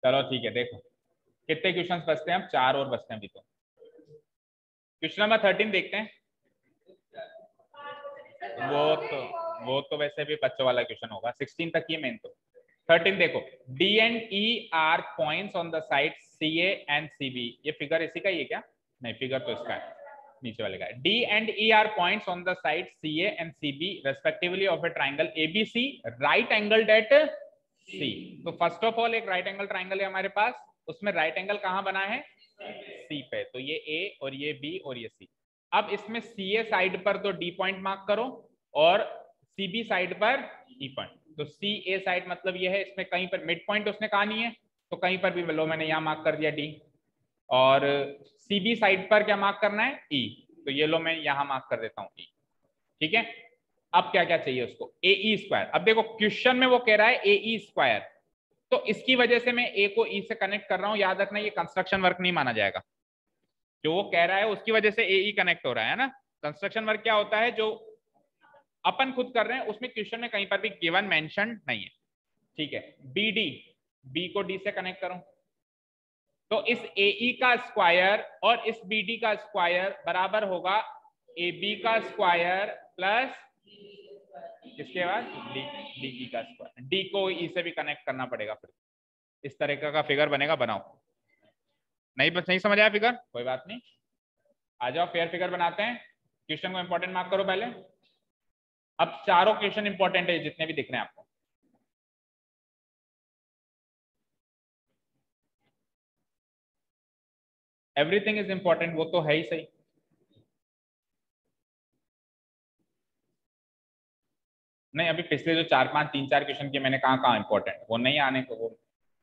चलो ठीक है, देखो कितने क्वेश्चंस बचते हैं, अब 4 और बचते हैं अभी। तो क्वेश्चन नंबर 13 देखते हैं। वो तो वैसे भी बच्चों वाला क्वेश्चन होगा, 16 तक ही मेन। तो 13 देखो, D and E are points on the side CA and CB। ये फिगर इसी का ही है क्या? नहीं, फिगर तो इसका है, नीचे वाले का है। D and E are points on the side CA and CB respectively of a triangle ABC right angled at C। तो फर्स्ट ऑफ ऑल एक राइट एंगल ट्राइंगल है हमारे पास, उसमें राइट एंगल कहाँ बना है? C पे। तो ये A और ये B और ये C। अब इसमें CA साइड पर तो D पॉइंट मार्क करो और CB साइड पर E पॉइंट। तो CA साइड मतलब ये है, इसमें कहीं पर मिड पॉइंट उसने कहा नहीं है, तो कहीं पर भी लो मैंने यहाँ मार्क कर दिया D। और CB साइड पर क्या मार्क करना है? E। तो ये लो मैं यहाँ मार्क कर देता हूँ E, ठीक है। अब क्या क्या चाहिए उसको? AE square. अब देखो क्वेश्चन में वो कह रहा है AE स्क्वायर, तो इसकी वजह से मैं A को E से कनेक्ट कर रहा हूँ। याद रखना ये कंस्ट्रक्शन वर्क नहीं माना जाएगा, जो वो कह रहा है उसकी वजह से AE कनेक्ट हो रहा है ना। कंस्ट्रक्शन वर्क क्या होता है, जो अपन खुद कर रहे हैं उसमें क्वेश्चन में कहीं पर भी गिवन मेंशन नहीं है, ठीक है। BD, B को D से कनेक्ट करो, तो इस AE का स्क्वायर और इस BD का स्क्वायर बराबर होगा AB का स्क्वायर प्लस इसके बाद DE का स्क्वायर। D को E से भी कनेक्ट करना पड़ेगा, फिर इस तरह का फिगर बनेगा। बनाओ, नहीं समझ आया फिगर, कोई बात नहीं, आ जाओ फेयर फिगर बनाते हैं। क्वेश्चन को इंपॉर्टेंट मार्क करो पहले। अब चारों क्वेश्चन इंपॉर्टेंट है जितने भी दिख रहे हैं आपको। एवरीथिंग इज इंपॉर्टेंट, वो तो है ही सही। नहीं, अभी पिछले जो 4-5 3-4 क्वेश्चन के मैंने कहा इंपॉर्टेंट, वो नहीं आने को, वो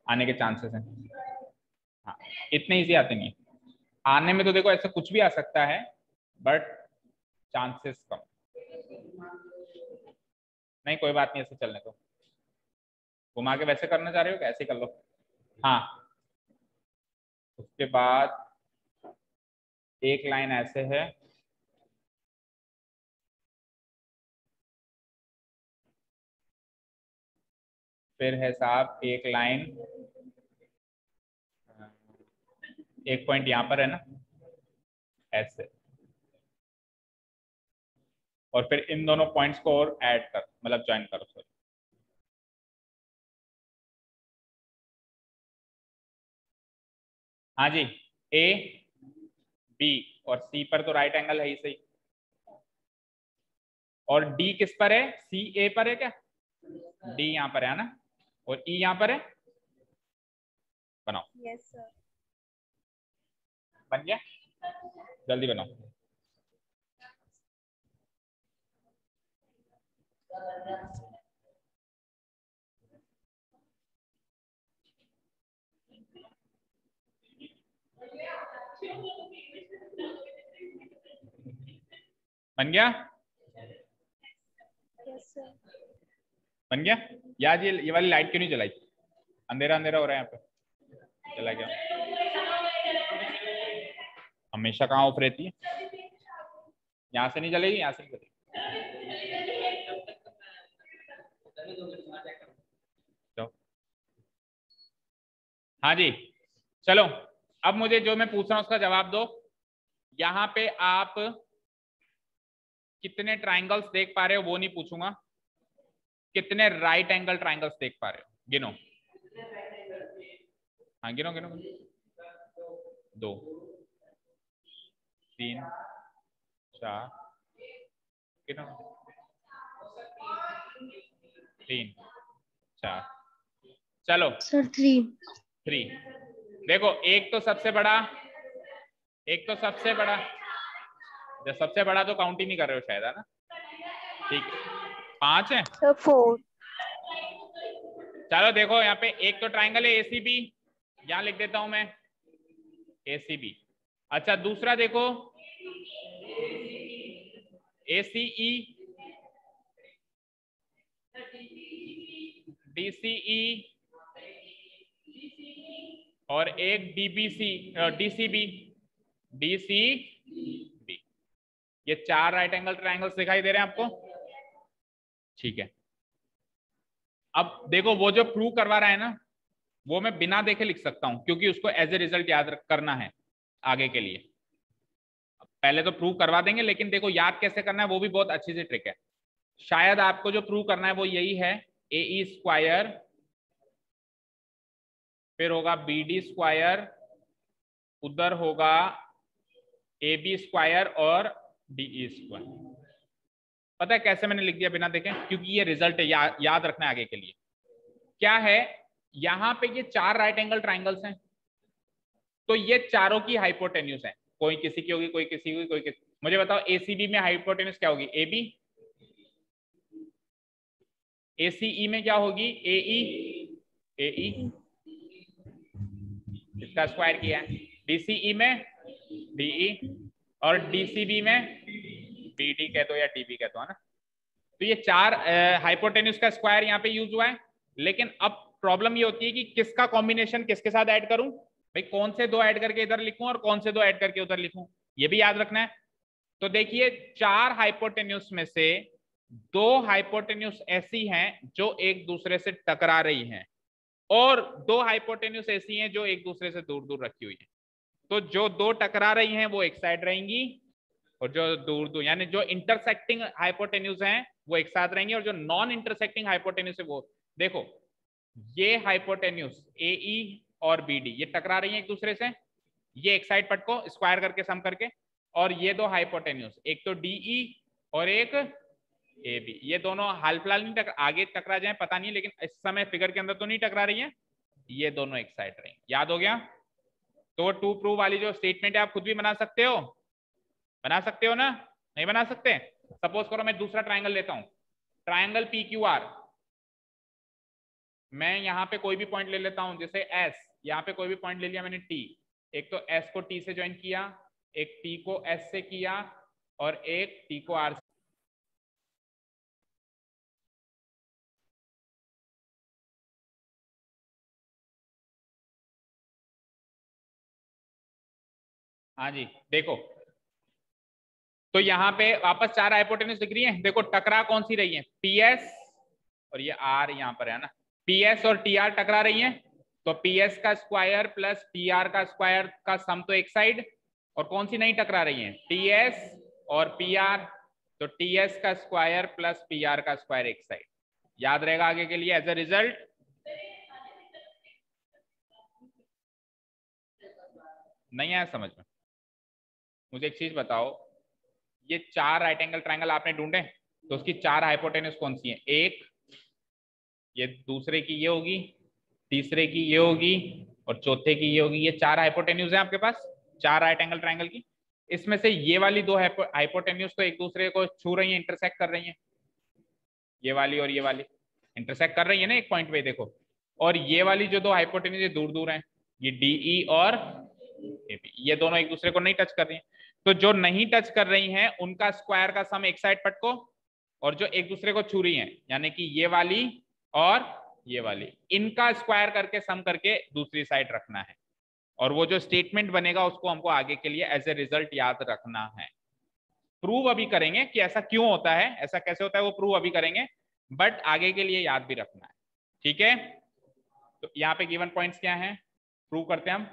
आने के चांसेस हैं। हाँ, इतने इजी आते नहीं आने में, तो देखो ऐसा कुछ भी आ सकता है, बट चांसेस कम। नहीं कोई बात नहीं, ऐसे चलने दो। घुमा के वैसे करना चाह रहे हो क्या? ऐसे कर लो। हाँ, उसके बाद एक लाइन ऐसे है, फिर है साहब एक लाइन एक पॉइंट यहाँ पर है ना, ऐसे, और फिर इन दोनों पॉइंट्स को और ऐड कर, मतलब ज्वाइन करो, सॉरी। हाँ जी, ए बी और सी पर तो राइट एंगल है ही सही, और डी किस पर है, सी ए पर है क्या, डी यहाँ पर है ना, और ई यहाँ पर है, बनाओ। Yes sir. बन गया, जल्दी बनाओ। बन गया, यस सर। बन गया। यार ये वाली लाइट क्यों नहीं जलाई, अंधेरा अंधेरा हो रहा है यहाँ पे, चला गया। हमेशा कहाँ ऑफ रहती है, यहाँ से नहीं जलेगी, यहाँ से नहीं जलेगी। तो हाँ जी, चलो अब मुझे जो मैं पूछ रहा हूँ उसका जवाब दो। यहाँ पे आप कितने ट्राइंगल्स देख पा रहे हो वो नहीं पूछूंगा, कितने राइट एंगल ट्राइंगल्स देख पा रहे हो गिनो। हाँ गिनो गिनो, 2 3 4, गिनो, 3 4, चलो सर 3। देखो एक तो सबसे बड़ा, एक तो सबसे बड़ा, जब सबसे बड़ा तो काउंट ही नहीं कर रहे हो शायद, है ना, ठीक है, 5 है सर 4। चलो देखो यहाँ पे एक तो ट्राइंगल है एसीबी, यहां लिख देता हूं मैं एसीबी। अच्छा दूसरा देखो एसीई, डीसीई और एक डीबीसी, डीसीबी, डीसीबी। ये 4 राइट एंगल ट्राइंगल्स दिखाई दे रहे हैं आपको, ठीक है। अब देखो वो जो प्रूव करवा रहा है ना, वो मैं बिना देखे लिख सकता हूं क्योंकि उसको एज ए रिजल्ट याद करना है आगे के लिए। पहले तो प्रूव करवा देंगे, लेकिन देखो याद कैसे करना है वो भी बहुत अच्छी सी ट्रिक है। शायद आपको जो प्रूव करना है वो यही है, ए ई स्क्वायर, फिर होगा बी डी स्क्वायर, उधर होगा ए बी स्क्वायर और डी ई स्क्वायर। पता है कैसे मैंने लिख दिया बिना देखे, क्योंकि ये रिजल्ट है, याद रखना है आगे के लिए। क्या है, यहां पे ये 4 राइट एंगल ट्राइंगल्स हैं, तो ये चारों की हाइपोटेन्यूज है, कोई किसी की होगी, कोई किसी की, कोई किसी। मुझे बताओ एसीबी में हाइपोटेन्यूज क्या होगी, ए बी, एसीई में क्या होगी, एई, एई इसका स्क्वायर किया है, डीसीई में डीई, और डीसीबी में बीडी कह दो या डीबी कह दो, है ना। तो ये 4 हाइपोटेन्यूज का स्क्वायर यहाँ पे यूज हुआ है। लेकिन अब प्रॉब्लम ये होती है कि किसका कॉम्बिनेशन किसके साथ ऐड करूं, भाई कौन से 2 ऐड करके इधर लिखूं और कौन से 2 ऐड करके उधर लिखूं, ये भी याद रखना है। तो देखिए 4 हाइपोटेन्यूज में से 2 हाइपोटेन्यूज ऐसी हैं जो एक दूसरे से टकरा रही हैं, और 2 हाइपोटेन्यूज ऐसी हैं जो एक दूसरे से दूर दूर रखी हुई है। तो जो 2 टकरा रही हैं वो एक साइड रहेंगी, और जो दूर दूर यानी जो इंटरसेक्टिंग हाइपोटेन्यूज हैं वो एक साथ रहेंगे, और जो नॉन इंटरसेक्टिंग हाइपोटेन्यूज है वो देखो, ये हाइपोटेन्यूज एई और बीडी ये टकरा रही हैं एक दूसरे से, ये एक साइड पटको स्क्वायर करके सम करके, और ये 2 हाइपोटेन्यूज एक तो डीई और एक ए बी, ये दोनों हाल फिलहाल नहीं आगे टकरा जाए पता नहीं, लेकिन इस समय फिगर के अंदर तो नहीं टकरा रही है, ये दोनों एक साइड रहेंगे। याद हो गया। तो 2 प्रूव वाली जो स्टेटमेंट है आप खुद भी बना सकते हो, बना सकते हो ना, नहीं बना सकते। सपोज करो मैं दूसरा ट्राइंगल लेता हूं, ट्राइंगल पी क्यू आर, मैं यहाँ पे कोई भी पॉइंट ले लेता हूं, जैसे एस, यहाँ पे कोई भी पॉइंट ले लिया मैंने टी, एक तो एस को टी से ज्वाइन किया, एक टी को एस से किया, और एक टी को आर से। हाँ जी देखो, तो यहाँ पे वापस 4 हाइपोटेन्यूज दिख रही है, देखो टकरा कौन सी रही है, पीएस, और ये आर यहाँ पर है ना, पीएस और टी आर टकरा रही है, तो PS का स्क्वायर प्लस PR का स्क्वायर का सम तो एक साइड, और कौन सी नहीं टकरा रही है, TS और PR, तो TS का स्क्वायर प्लस PR का स्क्वायर एक साइड। याद रहेगा आगे के लिए एज अ रिजल्ट। नहीं आया समझ में? मुझे एक चीज बताओ, ये 4 राइट एंगल ट्रायंगल आपने ढूंढे, तो उसकी 4 हाइपोटेन्यूज कौन सी है? एक, ये दूसरे की ये होगी, तीसरे की ये होगी, और चौथे की ये होगी। ये 4 हाइपोटेन्यूज है आपके पास, 4 राइट एंगल ट्रायंगल की। इसमें से ये वाली 2 हाइपोटेन्यूज तो एक दूसरे को छू रही है, इंटरसेक्ट कर रही है, ये वाली और ये वाली इंटरसेक्ट कर रही है ना एक पॉइंट पे, देखो। और ये वाली जो 2 हाइपोटेन्यूज दूर दूर हैं, ये DE और AB, ये दोनों एक दूसरे को नहीं टच कर रही हैं। तो जो नहीं टच कर रही हैं उनका स्क्वायर का सम एक साइड पटको, और जो एक दूसरे को छू रही हैं यानी कि ये वाली और ये वाली, इनका स्क्वायर करके सम करके दूसरी साइड रखना है। और वो जो स्टेटमेंट बनेगा उसको हमको आगे के लिए एज ए रिजल्ट याद रखना है। प्रूव अभी करेंगे कि ऐसा क्यों होता है, ऐसा कैसे होता है, वो प्रूव अभी करेंगे, बट आगे के लिए याद भी रखना है। ठीक है, तो यहाँ पे गिवन पॉइंट्स क्या हैं, प्रूव करते हैं हम।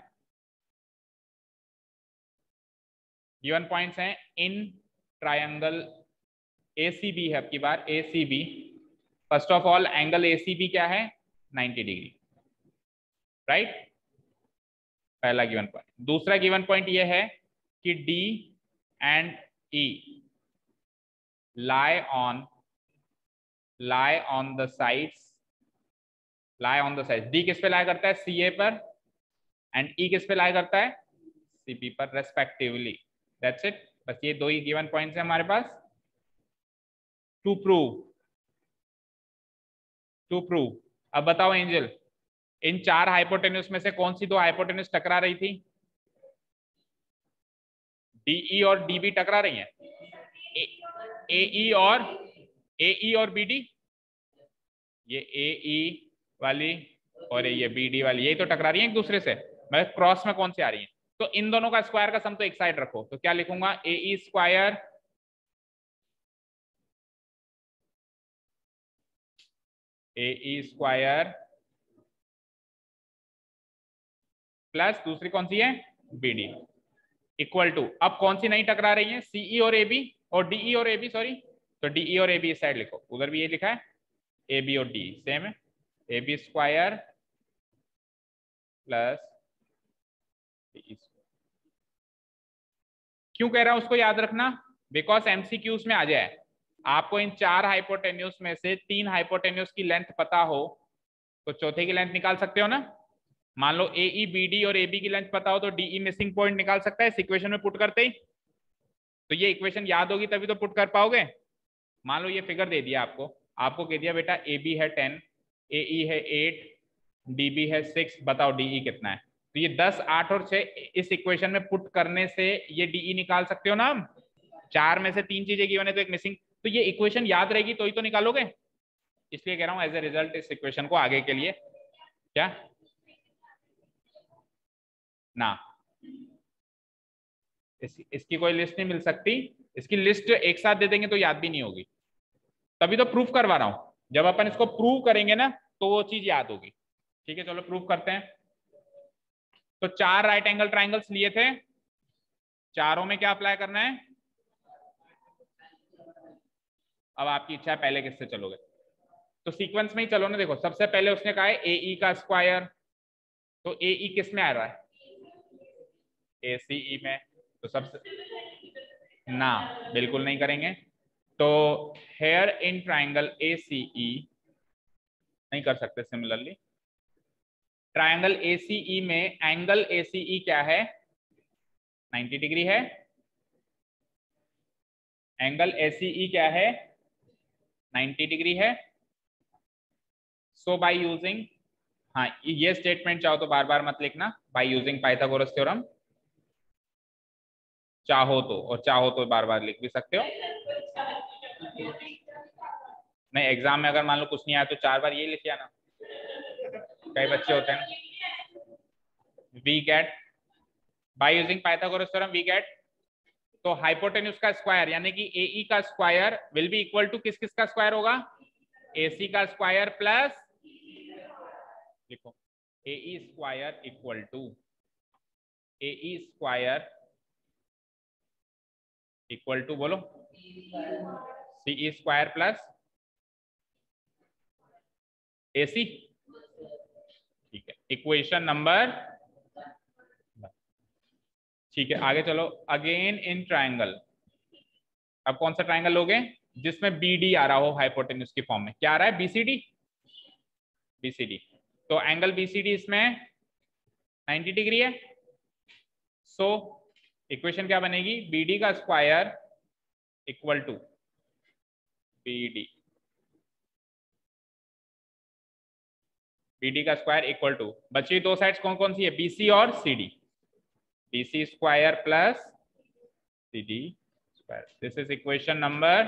गिवन पॉइंट्स हैं इन ट्रायंगल ACB है, अब की बार ACB। First of all angle ACB क्या है, 90 डिग्री, राइट, पहला गिवन पॉइंट। दूसरा गिवन पॉइंट ये है कि D and E lie on the sides, D किस पे lie करता है, CA पर, एंड E किस पे lie करता है, CP पर रेस्पेक्टिवली। दैट्स इट, बस ये 2 ही गिवन पॉइंट्स हैं हमारे पास। टू प्रूव अब बताओ एंजल, इन 4 हाइपोटेन्यूज में से कौन सी 2 हाइपोटेन्यूज टकरा रही थी? DE और DB टकरा रही हैं, AE और BD, ये AE वाली और ये BD वाली, यही तो टकरा रही है एक दूसरे से, मतलब क्रॉस में कौन सी आ रही है? तो इन दोनों का स्क्वायर का सम तो एक साइड रखो, तो क्या लिखूंगा, AE स्क्वायर प्लस दूसरी कौन सी है, BD, इक्वल टू, अब कौन सी नहीं टकरा रही है, CE और AB और DE और AB, सॉरी, तो DE और AB इस साइड लिखो, उधर भी ये लिखा है, AB और DE सेम है, AB स्क्वायर प्लस DE। क्यों कह रहा हूं उसको याद रखना, बिकॉज MCQs में आ जाए, आपको इन 4 हाइपोटेन्यूज में से 3 हाइपोटेन्यूज की लेंथ पता हो तो चौथे की लेंथ निकाल सकते हो ना। मान लो AE BD और AB की लेंथ पता हो तो DE मिसिंग पॉइंट निकाल सकता है इस इक्वेशन में पुट करते ही। तो ये इक्वेशन याद होगी तभी तो पुट कर पाओगे। मान लो ये फिगर दे दिया आपको कह दिया बेटा AB है 10, AE है 8, DB है 6, बताओ DE कितना है। तो ये 10, 8 और 6 इस इक्वेशन में पुट करने से ये DE निकाल सकते हो ना हम। 4 में से 3 चीजें गिवन है तो एक मिसिंग, तो ये इक्वेशन याद रहेगी तो ही तो निकालोगे। इसलिए कह रहा हूं एज ए रिजल्ट इस इक्वेशन को आगे के लिए क्या ना, इसकी कोई लिस्ट नहीं मिल सकती, इसकी लिस्ट एक साथ दे देंगे तो याद भी नहीं होगी, तभी तो प्रूफ करवा रहा हूं। जब अपन इसको प्रूव करेंगे ना तो वो चीज याद होगी। ठीक है, चलो प्रूफ करते हैं। तो 4 राइट एंगल ट्राइंगल्स लिए थे, चारों में क्या अप्लाई करना है, अब आपकी इच्छा है पहले किससे चलोगे, तो सीक्वेंस में ही चलो ना। देखो सबसे पहले उसने कहा है AE का स्क्वायर, तो AE किस में आ रहा है, ACE में, तो सबसे ना, बिल्कुल नहीं करेंगे। तो हेयर इन ट्राइंगल ACE नहीं कर सकते। सिमिलरली ट्राइंगल ACE में एंगल ACE क्या है, 90 डिग्री है। एंगल ACE क्या है, 90 डिग्री है। सो बाय यूजिंग, हाँ ये स्टेटमेंट चाहो तो बार बार मत लिखना, बाय यूजिंग पाइथागोरस थ्योरम चाहो तो, और चाहो तो बार बार लिख भी सकते हो। नहीं एग्जाम में अगर मान लो कुछ नहीं आया तो 4 बार ये लिख आना, कई बच्चे होते हैं ना। We get by using Pythagoras theorem we get, तो हाइपोटेन्यूज का स्क्वायर यानी कि AE का square will be equal to किस किस का स्क्वायर होगा, AC का स्क्वायर प्लस, लिखो AE square equal to AE square equal to बोलो CE स्क्वायर प्लस AC। ठीक है, इक्वेशन नंबर, ठीक है आगे चलो। अगेन इन ट्रायंगल, अब कौन सा ट्रायंगल लोगे जिसमें BD आ रहा हो हाइपोटेन्यूज की फॉर्म में? क्या आ रहा है? BCD। BCD, तो एंगल BCD इसमें 90 डिग्री है। सो इक्वेशन क्या बनेगी? BD का स्क्वायर इक्वल टू BD का स्क्वायर इक्वल टू, बची दो साइड्स कौन कौन सी है? BC और CD। BC square plus CD square, this is equation number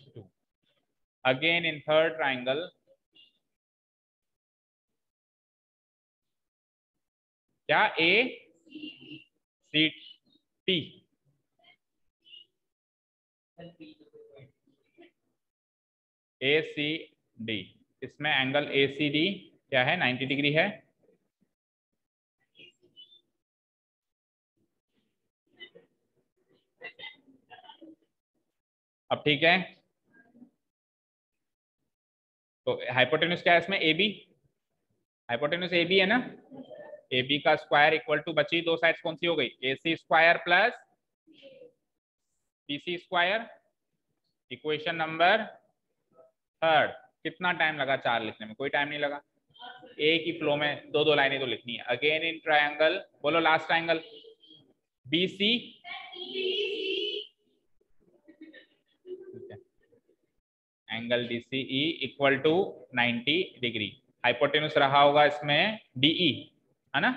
2। Again in third triangle, क्या ACT, ACD, इसमें एंगल ACD क्या है? 90 डिग्री है। अब ठीक है, तो हाइपोटेन्यूज क्या है इसमें? AB, हाइपोटेन्यूज AB है ना। AB का स्क्वायर इक्वल टू, बची दो साइड्स कौन सी हो गई? AC square plus BC square, equation number third. कितना टाइम लगा 4 लिखने में? कोई टाइम नहीं लगा, एक ही फ्लो में दो दो लाइनें तो लिखनी है। अगेन इन ट्रायंगल, बोलो last triangle BC, angle DCE equal to 90 degree. Hypotenuse रहा होगा इसमें DE, है ना,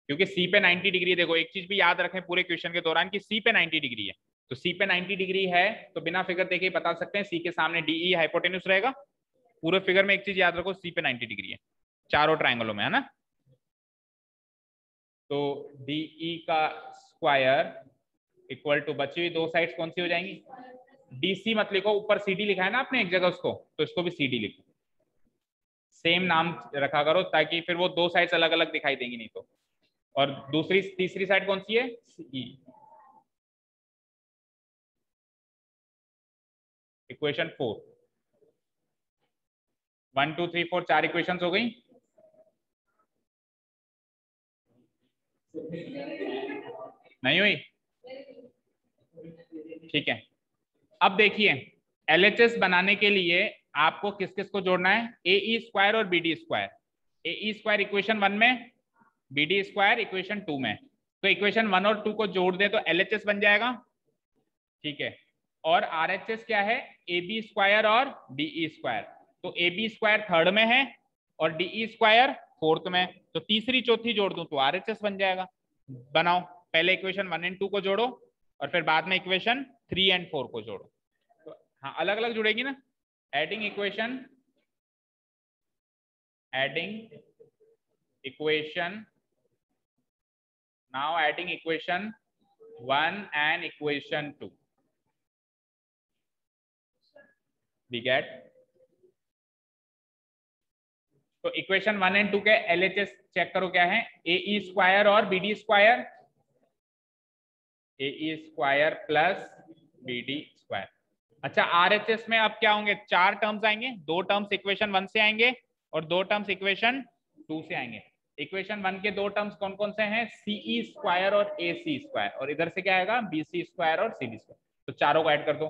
क्योंकि C पे 90 डिग्री। देखो एक चीज भी याद रखें पूरे क्वेश्चन के दौरान कि C पे 90 डिग्री है, तो C पे 90 डिग्री है तो बिना फिगर देखे बता सकते हैं C के सामने DE हाइपोटेन्यूज रहेगा। पूरे फिगर में एक चीज याद रखो, C पे 90 डिग्री है चारों ट्रायंगलों में, है ना। तो DE का स्क्वायर इक्वल टू, बची हुई दो साइड्स कौन सी हो जाएंगी? DC मत लिखो, ऊपर CD लिखा है ना आपने एक जगह उसको, तो इसको भी CD लिखो, सेम नाम रखा करो ताकि फिर वो दो साइड्स अलग अलग दिखाई देंगी नहीं तो। और दूसरी तीसरी साइड कौन सी है? CE। इक्वेशन 4, 1 2 3 4 4 इक्वेशन हो गई। नहीं हुई? ठीक है, अब देखिए LHS बनाने के लिए आपको किस किस को जोड़ना है? AE स्क्वायर और BD square. AE square equation 1 में, BD स्क्वायर इक्वेशन 2 में। तो इक्वेशन 1 और 2 को जोड़ दे तो LHS बन जाएगा, ठीक है। और RHS क्या है? AB स्क्वायर और DE स्क्वायर। तो AB स्क्वायर थर्ड में है और DE स्क्वायर फोर्थ में, तो तीसरी चौथी जोड़ दूं तो RHS बन जाएगा। बनाओ, पहले इक्वेशन 1 एंड 2 को जोड़ो और फिर बाद में इक्वेशन 3 एंड 4 को जोड़ो। तो हाँ अलग अलग जुड़ेगी ना। Adding equation now adding equation 1 and equation 2, we get, तो इक्वेशन 1 एंड 2 के LHS चेक करो क्या है? AE स्क्वायर और BD square, AE square plus BD square. अच्छा RHS में अब क्या होंगे? 4 टर्म्स आएंगे, 2 टर्म्स इक्वेशन 1 से आएंगे और 2 टर्म्स इक्वेशन 2 से आएंगे। इक्वेशन 1 के 2 टर्म्स कौन कौन से हैं? CE स्क्वायर और AC स्क्वायर, और इधर से क्या आएगा? BC स्क्वायर और CD स्क्वायर। तो चारों को ऐड कर दो,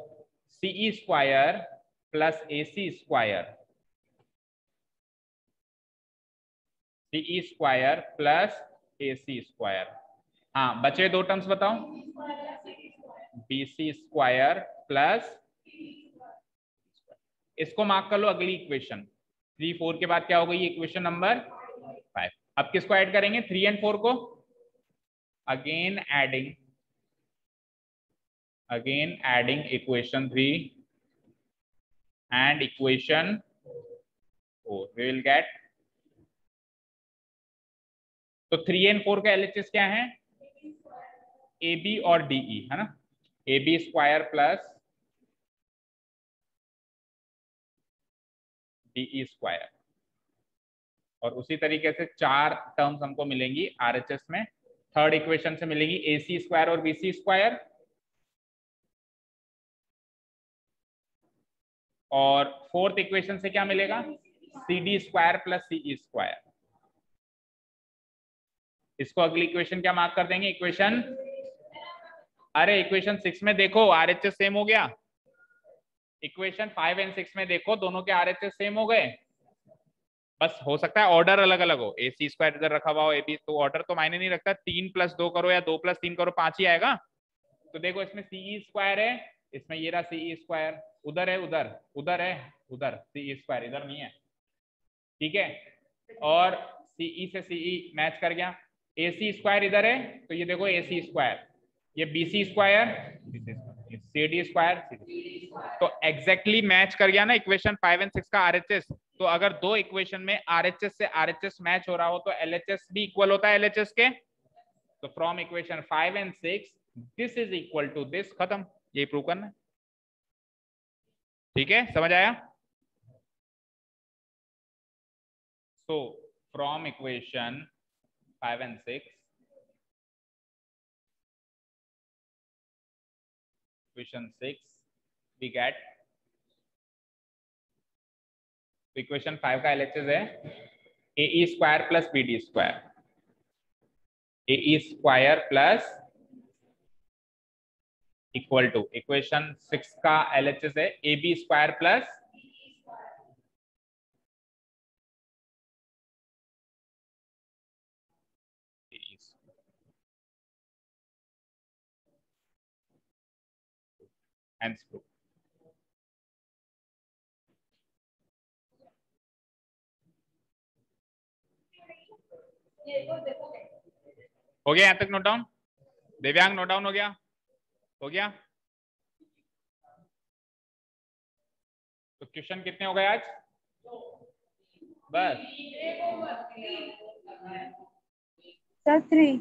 CE square plus AC square, CE square plus AC square. हाँ बचे 2 टर्म्स बताओ? BC स्क्वायर प्लस, इसको मार्क कर लो अगली इक्वेशन। 3 4 के बाद क्या हो गई? Equation number 5। अब किसको ऐड करेंगे? 3 एंड 4 को। Again adding equation 3 and equation 4, we will get, तो 3 and 4 का LHS क्या है? AB और DE, है ना। AB square plus DE square, और उसी तरीके से 4 टर्म्स हमको मिलेंगी आरएचएस में। थर्ड इक्वेशन से मिलेंगी AC स्क्वायर और BC स्क्वायर, और फोर्थ इक्वेशन से क्या मिलेगा, CD square plus CE square. इसको अगली इक्वेशन क्या मार्क कर देंगे, इक्वेशन, अरे इक्वेशन 6 में देखो आरएचएस सेम हो गया, इक्वेशन 5 एंड 6 में देखो दोनों के आरएचएस सेम हो गए, बस हो सकता है ऑर्डर अलग अलग हो, AC स्क्वायर इधर रखा हुआ हो, AB, तो ऑर्डर तो मायने नहीं रखता, 3 + 2 करो या 2 + 3 करो 5 ही आएगा। तो देखो इसमें CE स्क्वायर है, इसमें ये रहा CE स्क्वायर, उधर है उधर, उधर है उधर, CE स्क्वायर इधर नहीं है, ठीक है, और CE से CE मैच कर गया, AC स्क्वायर इधर है तो ये देखो AC स्क्वायर, ये BC स्क्वायर, CD स्क्वायर, तो एग्जैक्टली मैच कर गया ना इक्वेशन 5 एंड 6 का आरएचएस। तो अगर दो इक्वेशन में आरएचएस से आरएचएस मैच हो रहा हो तो एलएचएस भी इक्वल होता है एलएचएस के। तो from equation 5 and 6 this is equal to this, खत्म, ये प्रूव करना है, ठीक है, समझ आया। So from equation 5 and 6, equation 6 we get, equation 5 का एलएचएस है AE square plus BD square, AE square plus equal to, equation 6 का एलएचएस है AB square plus hence proof। हो गया यहां तक note down, Divyang note down हो गया, हो गया। तो क्वेश्चन कितने हो गए आज, बस सर 3।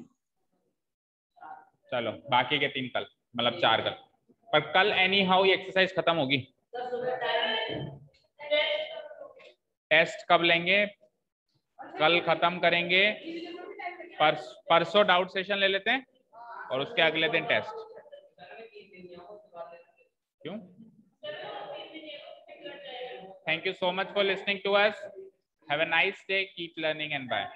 चलो बाकी के 3 कल, मतलब 4 कल, पर कल एनी हाउ ये एक्सरसाइज खत्म होगी। टेस्ट कब लेंगे, कल खत्म करेंगे, परसों डाउट सेशन ले लेते हैं और उसके अगले दिन टेस्ट। क्यों? Thank you so much for listening to us. Have a nice day. Keep learning and bye.